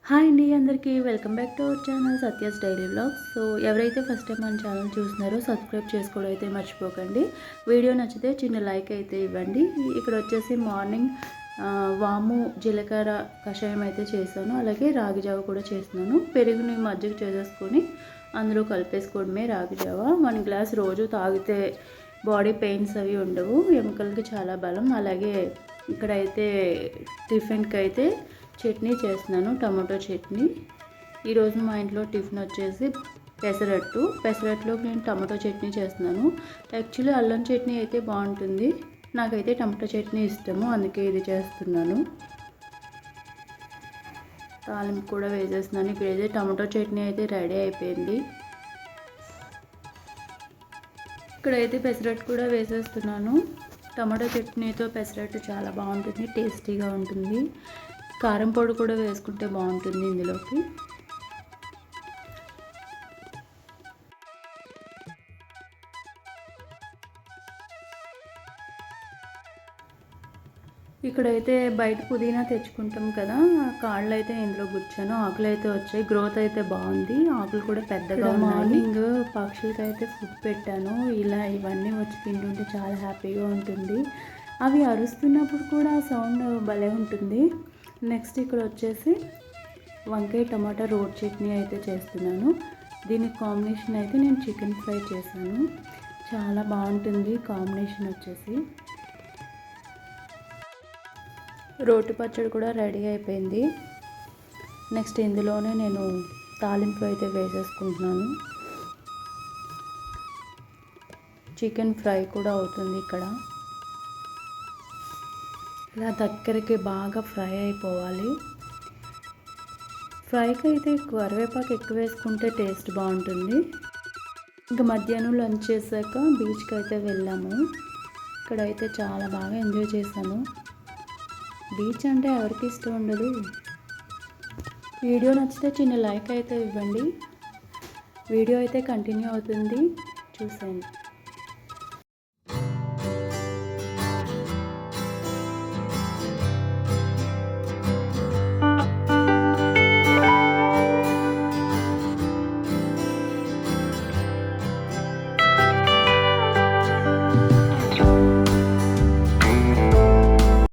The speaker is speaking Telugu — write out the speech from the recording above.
హాయ్ అండి అందరికీ welcome back to our channel Satya's daily vlogs. So ఎవరైతే ఫస్ట్ టైం మన ఛానల్ చూస్తున్నారో సబ్స్క్రైబ్ చేసుకోవడం అయితే మర్చిపోకండి. వీడియో నచ్చితే చిన్న లైక్ అయితే ఇవ్వండి. ఇక్కడ వచ్చేసి మార్నింగ్ వాము జీలకర్ర కషాయం అయితే చేశాను, అలాగే రాగి జావ కూడా చేస్తున్నాను. పెరుగుని మజ్జిగ చేసేసుకొని అందులో కలిపేసుకోవడమే రాగి జావ. 1 గ్లాస్ రోజు తాగితే బాడీ పెయిన్స్ అవి ఉండవు, ఎముకలకి చాలా బలం. అలాగే ఇక్కడైతే టిఫిన్కి అయితే చట్నీ చేస్తున్నాను, టమాటో చట్నీ. ఈరోజు మా ఇంట్లో టిఫిన్ వచ్చేసి పెసరట్టులోకి నేను టమాటో చట్నీ చేస్తున్నాను. యాక్చువల్లీ అల్లం చట్నీ అయితే బాగుంటుంది, నాకైతే టమాటో చట్నీ ఇష్టము, అందుకే ఇది చేస్తున్నాను. తాలింపు కూడా వేసేస్తున్నాను. ఇక్కడైతే టమాటో చట్నీ అయితే రెడీ అయిపోయింది. ఇక్కడైతే పెసరట్టు కూడా వేసేస్తున్నాను. టమాటో చట్నీతో పెసరట్టు చాలా బాగుంటుంది, టేస్టీగా ఉంటుంది. కారం పొడి కూడా వేసుకుంటే బాగుంటుంది ఇందులోకి. ఇక్కడైతే బయట పుదీనా తెచ్చుకుంటాం కదా, కాళ్ళు అయితే ఇందులో గుచ్చాను. ఆకులు అయితే వచ్చాయి, గ్రోత్ అయితే బాగుంది, ఆకులు కూడా పెద్దగా. మార్నింగ్ పక్షులకి అయితే ఫుడ్ పెట్టాను. ఇలా ఇవన్నీ వచ్చి తింటుంటే చాలా హ్యాపీగా ఉంటుంది. అవి అరుస్తున్నప్పుడు కూడా సౌండ్ భలే ఉంటుంది. నెక్స్ట్ ఇక్కడ వచ్చేసి వంకాయ టమాటా రోడ్ చట్నీ అయితే చేస్తున్నాను. దీనికి కాంబినేషన్ అయితే నేను చికెన్ ఫ్రై చేశాను, చాలా బాగుంటుంది కాంబినేషన్ వచ్చేసి. రోటి పచ్చడి కూడా రెడీ అయిపోయింది. నెక్స్ట్ ఇందులోనే నేను తాలింపు అయితే వేసేసుకుంటున్నాను. చికెన్ ఫ్రై కూడా అవుతుంది ఇక్కడ. ఇలా దగ్గరికి బాగా ఫ్రై అయిపోవాలి. ఫ్రైకి అయితే కరివేపాకు ఎక్కువ వేసుకుంటే టేస్ట్ బాగుంటుంది. ఇంకా మధ్యాహ్నం లంచ్ చేశాక బీచ్కి అయితే వెళ్ళాము. ఇక్కడైతే చాలా బాగా ఎంజాయ్ చేశాను. బీచ్ అంటే ఎవరికి ఇష్టం ఉండదు. వీడియో నచ్చితే చిన్న లైక్ అయితే ఇవ్వండి. వీడియో అయితే కంటిన్యూ అవుతుంది, చూసేయండి.